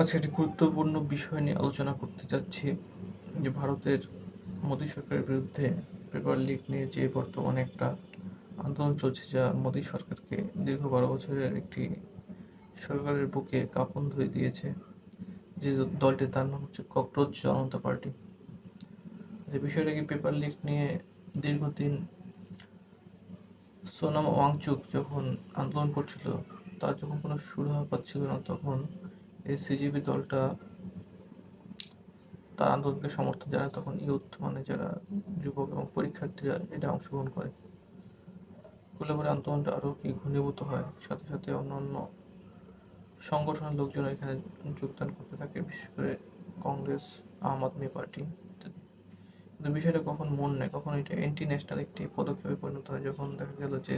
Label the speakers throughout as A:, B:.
A: আজকে একটি গুরুত্বপূর্ণ বিষয় নিয়ে আলোচনা করতে চাচ্ছি যে ভারতের মোদী সরকারের বিরুদ্ধে পেপার লিক নিয়ে যে বর্তমানে একটা আন্দোলন চলছে, যা মোদী সরকারকে দীর্ঘ 12 বছরের একটি সরকারের বুকে কাঁপন ধরিয়ে দিয়েছে। যে দলটি, তার নাম হচ্ছে ককরোচ জনতা পার্টি। যে বিষয়টা কি, পেপার লিক নিয়ে দীর্ঘদিন সোনাম ওয়াংচুক যখন আন্দোলন করছিল, তার যখন কোনো সুরাহা পাচ্ছিল না, তখন এই সিজিবি দলটা তার আন্দোলনকে সমর্থন জানায়। তখন ইউথ, মানে যারা যুবক এবং পরীক্ষার্থীরা, এটা অংশগ্রহণ করে। ফলে পরে আন্দোলনটা আরও কি ঘনীভূত হয়, সাথে সাথে অন্যান্য সংগঠনের লোকজন এখানে যোগদান করতে থাকে, বিশেষ করে কংগ্রেস, আম আদমি পার্টি ইত্যাদি। কিন্তু বিষয়টা কখন মন নেয়, কখন এটা অ্যান্টি ন্যাশনাল একটি পদক্ষেপে পরিণত হয়, যখন দেখা গেল যে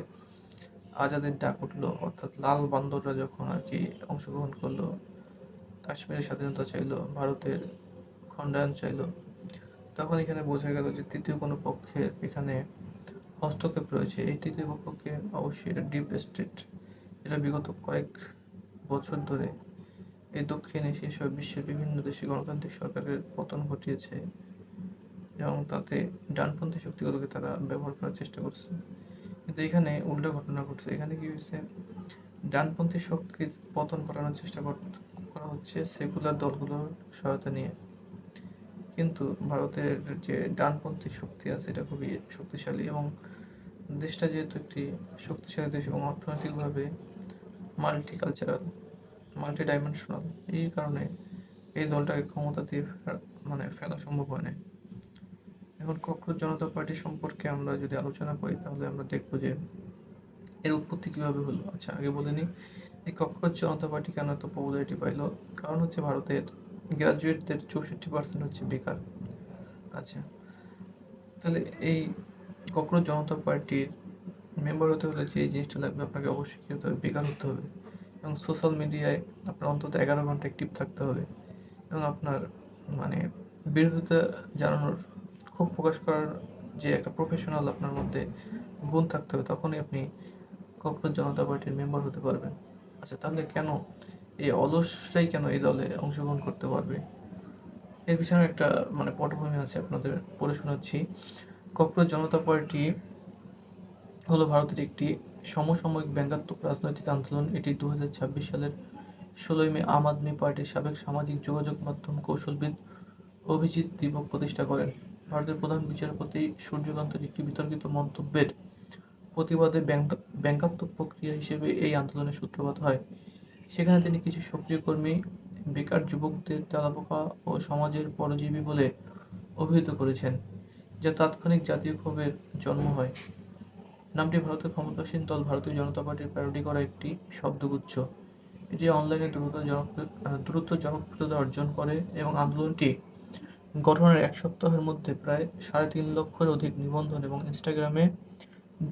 A: আজাদের ডাক উঠলো, অর্থাৎ লাল বান্দররা যখন আর কি অংশগ্রহণ করলো, কাশ্মীরের স্বাধীনতা চাইলো, ভারতের খণ্ডায়ন চাইলো, তখন এখানে বোঝা গেল যে তৃতীয় কোনো পক্ষের এখানে হস্তক্ষেপ রয়েছে। এই তৃতীয় পক্ষকে অবশ্যই এটা ডিপ স্টেট, এটা বিগত কয়েক বছর ধরে এই দক্ষিণ এশিয়া সহ বিশ্বের বিভিন্ন দেশে গণতান্ত্রিক সরকারের পতন ঘটিয়েছে, এবং তাতে ডানপন্থী শক্তিগুলোকে তারা ব্যবহার করার চেষ্টা করছে। কিন্তু এখানে উল্টো ঘটনা ঘটছে। এখানে কি হয়েছে, ডানপন্থী শক্তির পতন ঘটানোর চেষ্টা করা হচ্ছে সেকুলার দলগুলোর সহায়তা নিয়ে। কিন্তু ভারতের যে ডানপন্থী শক্তি আছে, এটা খুবই শক্তিশালী, এবং দেশটা যেহেতু একটি শক্তিশালী দেশ এবং অর্থনৈতিকভাবে মাল্টিকালচারাল, মাল্টি ডাইমেনশনাল, এই কারণে এই দলটাকে ক্ষমতা দিয়ে মানে ফেলা সম্ভব হয় না। এখন ককরোচ জনতা পার্টি সম্পর্কে আমরা যদি আলোচনা করি, তাহলে আমরা দেখব যে এর উৎপত্তি কিভাবে হলো। আচ্ছা, আগে বলে নিই, এই ককরোচ জনতা পার্টি কেন এত পপুলারিটি পাইলো। কারণ হচ্ছে ভারতের গ্রাজুয়েটদের 64% হচ্ছে বেকার। আচ্ছা, তাহলে এই ককরোচ জনতা পার্টির মেম্বার হতে হলে যে জিনিসটা লাগবে, আপনাকে অবশ্যই কী হতে হবে, বেকার হতে হবে, এবং সোশ্যাল মিডিয়ায় আপনার অন্তত 11 ঘন্টা অ্যাক্টিভ থাকতে হবে, এবং আপনার মানে বিরোধিতা জানানোর, ক্ষোভ প্রকাশ করার যে একটা প্রফেশনাল আপনার মধ্যে গুণ থাকতে হবে, তখনই আপনি ককরোচ জনতা পার্টির মেম্বার হতে পারবেন। আচ্ছা, তাহলে কেন এই অলসরাই কেন এই দলে অংশগ্রহণ করতে পারবে, এর পিছনে একটা মানে পটভূমি আছে, আপনাদের পড়ে শোনাচ্ছি। ককরোচ জনতা পার্টি হলো ভারতের একটি সমসাময়িক ব্যঙ্গাত্মক রাজনৈতিক আন্দোলন। এটি 2026 সালের 16ই মে আম আদমি পার্টির সাবেক সামাজিক যোগাযোগ মাধ্যম কৌশলবিদ অভিজিৎ দীপক প্রতিষ্ঠা করেন। ভারতের প্রধান বিচারপতি সূর্যকান্তের একটি বিতর্কিত মন্তব্যের প্রতিবাদে ব্যঙ্গাত্মক প্রক্রিয়া হিসেবে এই আন্দোলনের সূত্রপাত হয়। সেখানে তিনি কিছু সক্রিয় কর্মী বেকার যুবকদের তেলাপোকা ও সমাজের পরজীবী বলে অভিহিত করেছেন, যা তাৎক্ষণিক জাতীয় ক্ষোভের জন্ম হয়। নামটি ভারতের ক্ষমতাসীন দল ভারতীয় জনতা পার্টির প্যারোডি করা একটি শব্দগুচ্ছ। এটি অনলাইনে দ্রুত জনপ্রিয়তা অর্জন করে, এবং আন্দোলনটি গঠনের 1 সপ্তাহের মধ্যে প্রায় 3.5 লক্ষের অধিক নিবন্ধন এবং ইনস্টাগ্রামে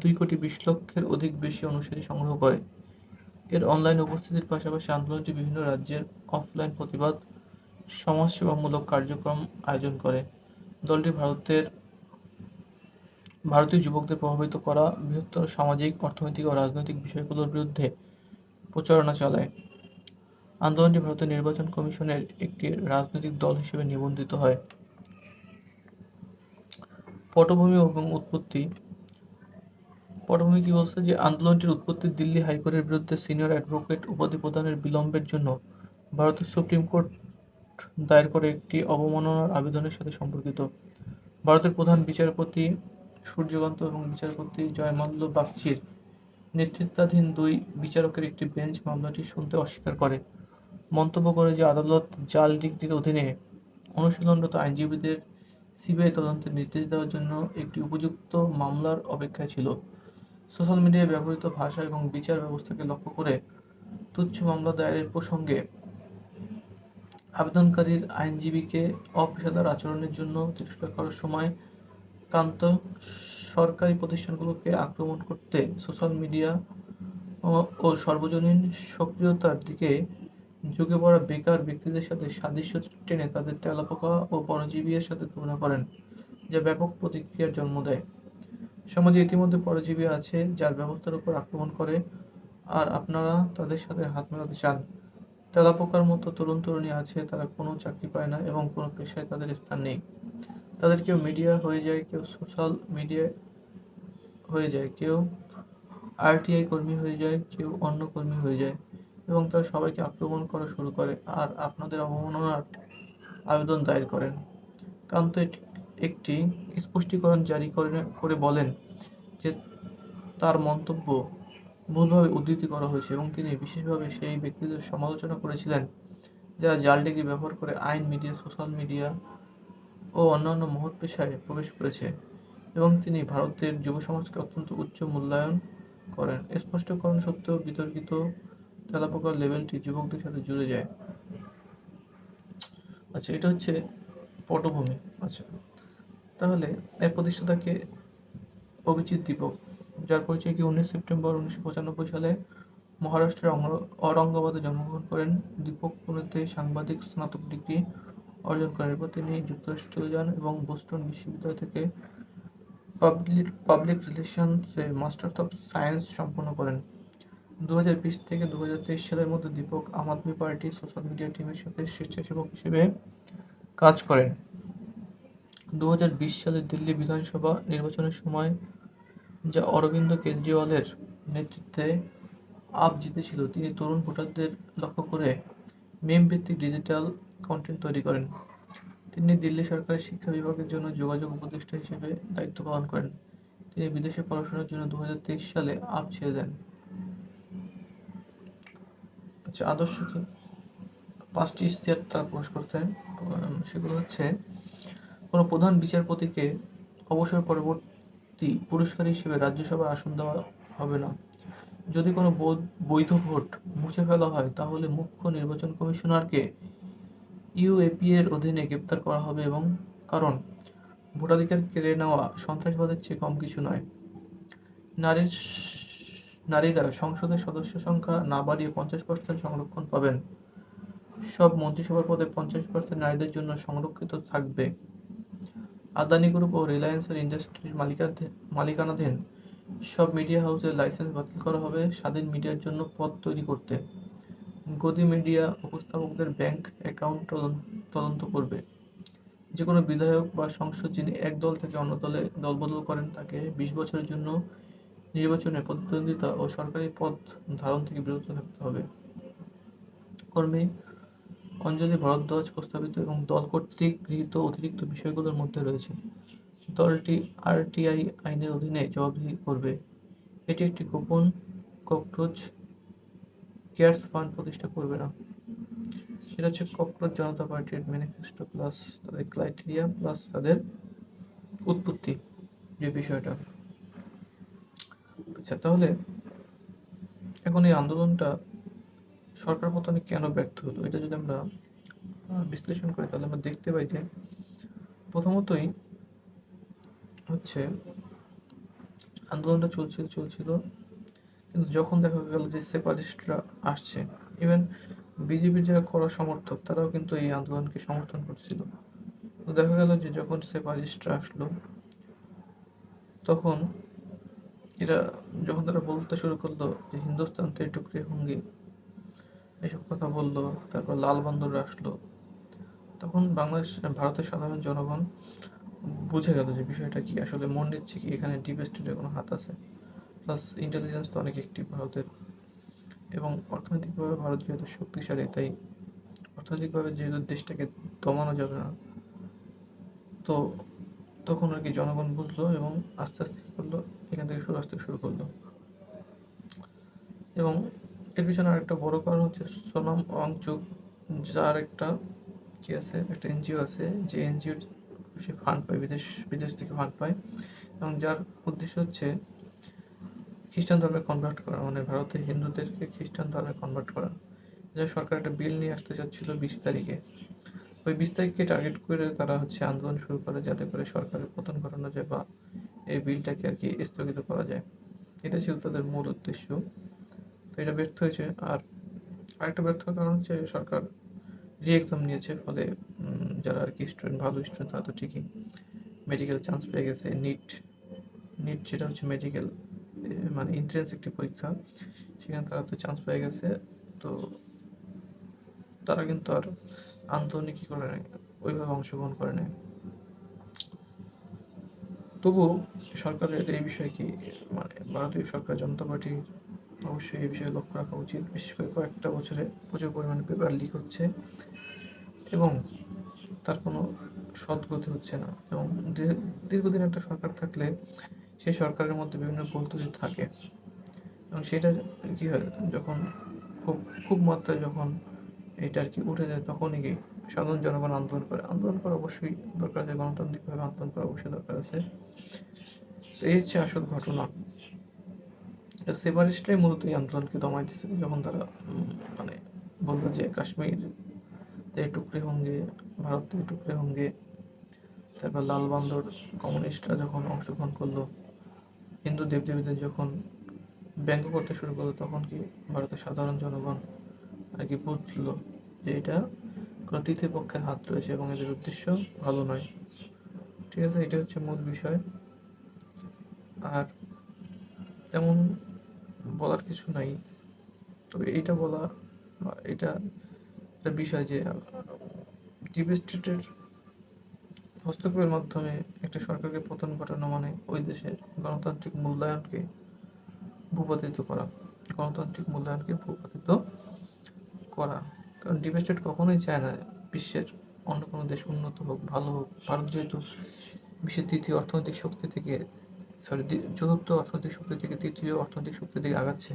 A: 2,20,00,000-এর অধিক বেশি অনুসারী সংগ্রহ করে। এর অনলাইন উপস্থিতির পাশাপাশি আন্দোলনটি বিভিন্ন রাজ্যের অফলাইন প্রতিবাদ, সমাজসেবামূলক কার্যক্রম আয়োজন করে। দলটি ভারতীয় যুবকদের প্রভাবিত করা বৃহত্তর সামাজিক, অর্থনৈতিক ও রাজনৈতিক বিষয়গুলোর বিরুদ্ধে প্রচারণা চালায়। আন্দোলনটি ভারতের নির্বাচন কমিশনের একটি রাজনৈতিক দল হিসেবে নিবন্ধিত হয়। পটভূমি এবং উৎপত্তি। পটভূমি কি বলছে, যে আন্দোলনটির উৎপত্তি দিল্লি হাইকোর্টের বিরুদ্ধে সিনিয়র অ্যাডভোকেট উপাধি প্রদানের বিলম্বের জন্য ভারতের সুপ্রিম কোর্ট দায়ের করে একটি অবমাননার আবেদনের সাথে সম্পর্কিত। ভারতের প্রধান বিচারপতি সূর্যকান্ত এবং বিচারপতি জয়মাল্য বাগচির নেতৃত্বাধীন 2 বিচারকের একটি বেঞ্চ মামলাটি শুনতে অস্বীকার করে, মন্তব্য করে যে আদালত জাল ডিক্রির অধীনে অনুশীলনরত আইনজীবীদের সিবিআই তদন্তের নির্দেশ দেওয়ার জন্য একটি উপযুক্ত মামলার অপেক্ষায় ছিল। সোশ্যাল মিডিয়ায় ব্যবহৃত ভাষা এবং বিচার ব্যবস্থাকে লক্ষ্য করে তুচ্ছ মামলা দায়েরের প্রসঙ্গে আবেদনকারীর আইনজীবীকে অপেশাদার আচরণের জন্য তিরস্কার করার সময় কান্ত সরকারি প্রতিষ্ঠানগুলোকে আক্রমণ করতে সোশ্যাল মিডিয়া ও সর্বজনীন সক্রিয়তার দিকে ঝুঁকে পড়া বেকার ব্যক্তিদের সাথে সাদৃশ্য টেনে তাদের তেলাপোকা ও পরজীবীর সাথে তুলনা করেন, যা ব্যাপক প্রতিক্রিয়ার জন্ম দেয়। সমাজে ইতিমধ্যে পরজীবী আছে যার ব্যবস্থার উপর আক্রমণ করে, আর আপনারা তাদের সাথে হাত মেলাতে চান। তেলাপোকার মতো তরুণ তরুণী আছে, তারা কোনো চাকরি পায় না এবং কোনো পেশায় তাদের স্থান নেই। তাদের কেউ মিডিয়া হয়ে যায়, কেউ সোশ্যাল মিডিয়া হয়ে যায়, কেউ আরটিআই কর্মী হয়ে যায়, কেউ অন্য কর্মী হয়ে যায় এবং তারা সবাইকে আক্রমণ করা শুরু করে আর আপনাদের অবমাননার আবেদন দায়ের করেন। কান্ত একটি স্পষ্টীকরণ জারি করে বলেন যে তার মন্তব্য ভুলভাবে উদ্ধৃতি করা হয়েছে এবং তিনি বিশেষভাবে সেই ব্যক্তিদের সমালোচনা করেছিলেন যারা জাল ডিগ্রি ব্যবহার করে আইন, মিডিয়া, সোশ্যাল মিডিয়া ও অন্যান্য মহৎ পেশায় প্রবেশ করেছে এবং তিনি ভারতের যুব সমাজকে অত্যন্ত উচ্চ মূল্যায়ন করেন। স্পষ্টীকরণ সত্ত্বেও বিতর্কিত তেলাপোকার লেবেলটি যুবকদের সাথে জুড়ে যায়। আচ্ছা, এটা হচ্ছে পটভূমি। আচ্ছা, তাহলে এর প্রতিষ্ঠাতাকে অভিজিৎ দীপক, যার পরিচয় কি 19 সেপ্টেম্বর 1995 সালে মহারাষ্ট্রের ঔরঙ্গাবাদে জন্মগ্রহণ করেন। দীপক পুনেতে সাংবাদিক স্নাতক ডিগ্রি অর্জন করেন। এরপর তিনি যুক্তরাষ্ট্রে চলে যান এবং বোস্টন বিশ্ববিদ্যালয় থেকে পাবলিক রিলেশনসে মাস্টার্স অফ সায়েন্স সম্পন্ন করেন। 2020 থেকে 2023 সালের মধ্যে দীপক আম আদমি পার্টি সোশ্যাল মিডিয়া টিমের সাথে স্বেচ্ছাসেবক হিসেবে কাজ করেন। 2020 সালে দিল্লি বিধানসভা নির্বাচনের সময়, যা অরবিন্দ কেজরিওয়ালের নেতৃত্বে আপ জিতেছিল, তিনি তরুণ ভোটারদের লক্ষ্য করে মেম ভিত্তিক ডিজিটাল কন্টেন্ট তৈরি করেন। তিনি দিল্লি সরকারের শিক্ষা বিভাগের জন্য যোগাযোগ উপদেষ্টা হিসেবে দায়িত্ব পালন করেন। তিনি বিদেশে পড়াশোনার জন্য 2023 সালে আপ ছেড়ে দেন। আচ্ছা, আদর্শ কি? 5টি ইশতেহার তারা প্রকাশ করতেন। সেগুলো হচ্ছে, কোনো প্রধান বিচারপতিকে অবসর পরবর্তী পুরস্কার হিসেবে রাজ্যসভার আসন দেওয়া হবে না। যদি কোনো বৈধ ভোট মুছে ফেলা হয় তাহলে মুখ্য নির্বাচন কমিশনারকে ইউএপি এর অধীনে গ্রেপ্তার করা হবে এবং কারণ ভোটাধিকার কেড়ে নেওয়া সন্ত্রাসবাদের চেয়ে কম কিছু নয়। নারীরা সংসদের সদস্য সংখ্যা না বাড়িয়ে 50% সংরক্ষণ পাবেন। সব মন্ত্রিসভার পদে 50% নারীদের জন্য সংরক্ষিত থাকবে। আদানি গ্রুপ ও রিলায়েন্সের ইন্ডাস্ট্রির মালিকানাধীন সব মিডিয়া হাউসের লাইসেন্স বাতিল করা হবে স্বাধীন মিডিয়ার জন্য পথ তৈরি করতে। গদি মিডিয়া উপস্থাপকদের ব্যাংক অ্যাকাউন্ট তদন্ত করবে। যে কোনো বিধায়ক বা সাংসদ যিনি এক দল থেকে অন্য দলে দলবদল করেন তাকে 20 বছরের জন্য নির্বাচনে প্রতিদ্বন্দ্বিতা ও সরকারি পদ ধারণ থেকে বিরত থাকতে হবে। কর্মী অঞ্জলি ভরদ্বাজ প্রস্তাবিত এবং দল কর্তৃক গৃহীত অতিরিক্ত বিষয়গুলোর মধ্যে রয়েছে। দলটি আরটিআই আইনের অধীনে জবাবদিহি করবে। এটি একটি গোপন ককরোচ কেয়ারস ফান্ড প্রতিষ্ঠা করবে না। এটা হচ্ছে ককরোচ জনতা পার্টির ম্যানিফেস্টো প্লাস তাদের ক্রাইটেরিয়া প্লাস তাদের উৎপত্তি যে বিষয়টা। আচ্ছা, তাহলে এখন এই আন্দোলনটা সরকার পতনে কেন ব্যর্থ হলো, এটা যদি আমরা বিশ্লেষণ করি তাহলে আমরা দেখতে পাই যে প্রথমতই হচ্ছে আন্দোলনটা চলছিল কিন্তু যখন দেখা গেল যে সেপারেটিস্টরা আসছে, ইভেন বিজেপির যারা কড়া সমর্থক তারাও কিন্তু এই আন্দোলনকে সমর্থন করছিল। তো দেখা গেল যে যখন সেপারেটিস্টরা আসলো তখন যখন তারা বলতে শুরু করলো যে হিন্দুস্তান তে টুকরে হোঙ্গে, এসব কথা বললো, তারপর লাল বান্দররা আসলো, তখন ভারতের সাধারণ জনগণ বুঝে গেল যে বিষয়টা কি, আসলে মন নিচ্ছে কি এখানে ডিপ স্টেটের কোনো হাত আছে। প্লাস ইন্টেলিজেন্স তো অনেক অ্যাক্টিভ ভারতের এবং অর্থনৈতিকভাবে ভারত যেহেতু শক্তিশালী, তাই অর্থনৈতিকভাবে যেহেতু দেশটাকে দমানো যাবে না, তো তখন আর কি জনগণ বুঝলো এবং আস্তে আস্তে করলো এখান থেকে আসতে শুরু করলো। এবং এর পিছনে আরেকটা বড় কারণ হচ্ছে সোনাম ওয়াংচুক, যার একটা কি আছে, একটা এনজিও আছে, যে এনজিওর সে ফান্ড পায়, বিদেশ থেকে ফান্ড পায় এবং যার উদ্দেশ্য হচ্ছে খ্রিস্টান ধর্মে কনভার্ট করা, মানে ভারতের হিন্দুদেরকে খ্রিস্টান ধর্মে কনভার্ট করা। যা সরকার একটা বিল নিয়ে আসতে চাচ্ছিল 20 তারিখে। ওই 20 তারিখকে টার্গেট করে তারা হচ্ছে আন্দোলন শুরু করে যাতে করে সরকারের পতন ঘটানো যায় বা এই বিলটাকে আর কি স্থগিত করা যায়। এটা ছিল তাদের মূল উদ্দেশ্য। তো এটা ব্যর্থ হয়েছে। আর আরেকটা ব্যর্থ কারণ হচ্ছে সরকার রি এক্সাম নিয়েছে, ফলে যারা আর কি স্টুডেন্ট, ভালো স্টুডেন্ট, তারা তো ঠিকই মেডিকেল চান্স পেয়ে গেছে। নিট যেটা হচ্ছে মেডিকেল মানে এন্ট্রান্স একটি পরীক্ষা, সেখানে তারা তো চান্স পেয়ে গেছে। তো তারা কিন্তু আর আন্দোলনে কি করে নেয়, ওইভাবে অংশগ্রহণ করে নেয়। তবুও সরকারের এই বিষয়ে কি, মানে ভারতীয় সরকার জনতা পার্টির অবশ্যই এই বিষয়ে লক্ষ্য রাখা উচিত। বিশেষ করে কয়েকটা বছরে প্রচুর পরিমাণে পেপার লিক হচ্ছে এবং তার কোনো সদ্গতি হচ্ছে না। এবং দীর্ঘদিন একটা সরকার থাকলে সেই সরকারের মধ্যে বিভিন্ন ভুল ত্রুটি থাকে এবং সেটা কি হয়, যখন খুব খুব মাত্রায় যখন এটা আর কি উঠে যায়, তখনই কি সাধারণ জনগণ আন্দোলন করা অবশ্যই দরকার আছে, গণতান্ত্রিকভাবে আন্দোলন করা অবশ্যই দরকার আছে। তো এই হচ্ছে আসল ঘটনা। সেপারেস্টরাই মূলত এই আন্দোলনকে দমাই দিচ্ছে, যখন তারা মানে বললো যে কাশ্মীর টুকরে হোঙ্গে, ভারত থেকে টুকরে হোঙ্গে। তারপর লাল বান্দর কমিউনিস্টরা যখন অংশগ্রহণ করলো, হিন্দু দেবদেবীদের যখন ব্যঙ্গ করতে শুরু করলো, তখন কি ভারতের সাধারণ জনগণ আর কি বুঝলো যে এটা কোনো তৃতীয় পক্ষের হাত রয়েছে এবং এদের উদ্দেশ্য ভালো নয়। ঠিক আছে, এটা হচ্ছে মূল বিষয়। আর তেমন বলার কিছু নাই, তবে এইটা বলা বা এটা একটা বিষয় যে ডিপ স্টেটের হস্তক্ষেপের মাধ্যমে একটা সরকারকে পতন ঘটানো মানে ওই দেশের গণতান্ত্রিক মূল্যায়নকে ভূপাতিত করা। গণতান্ত্রিক মূল্যায়নকে ভূপাতিত করা, কারণ ডিপ স্টেট কখনোই চায় না বিশ্বের অন্য কোনো দেশ উন্নত হোক, ভালো হোক। ভারত যেহেতু বিশ্বের তৃতীয় অর্থনৈতিক শক্তি থেকে চতুর্থ অর্থনৈতিক শক্তি থেকে তৃতীয় অর্থনৈতিক শক্তির দিকে আগাচ্ছে,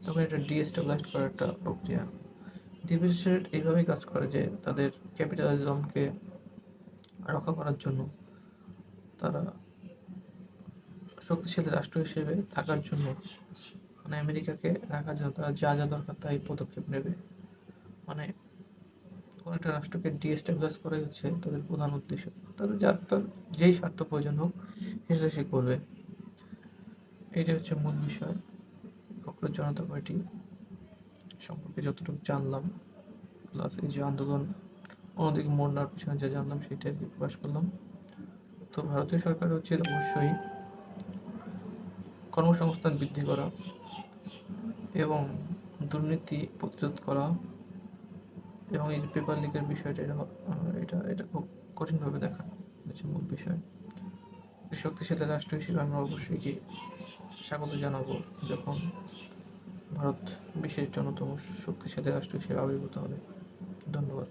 A: তখন এটা ডিএস্টাবলাইজ করার একটা প্রক্রিয়া। ডিপ স্টেট এইভাবেই কাজ করে যে তাদের ক্যাপিটালিজমকে রক্ষা করার জন্য, তারা শক্তিশালী রাষ্ট্র হিসেবে থাকার জন্য, মানে আমেরিকাকে রাখার জন্য তারা যা যা দরকার তাই পদক্ষেপ নেবে। মানে কোনো একটা রাষ্ট্রকে ডিএস্টাবলাইজ করাই হচ্ছে তাদের প্রধান উদ্দেশ্য। তাদের যার তার যেই স্বার্থ প্রয়োজন হোক সেটা সে করবে। এইটা হচ্ছে মূল বিষয়। ককরোচ জনতা পার্টি সম্পর্কে যতটুকু জানলাম, প্লাস এই যে আন্দোলন অন্যদিকে মোড় নেওয়ার পিছনে যা জানলাম সেটাই প্রকাশ করলাম। তো ভারতীয় সরকার উচিত অবশ্যই কর্মসংস্থান বৃদ্ধি করা এবং দুর্নীতি প্রতিরোধ করা, এবং এই যে পেপার লিকের বিষয়টা, এটা এটা খুব কঠিনভাবে দেখা হচ্ছে মূল বিষয়। শক্তিশালী রাষ্ট্র হিসেবে আমরা অবশ্যই কি স্বাগত জানাবো যখন ভারত বিশ্বের অন্যতম শক্তিশালী রাষ্ট্র হিসেবে আবির্ভূত হবে। ধন্যবাদ।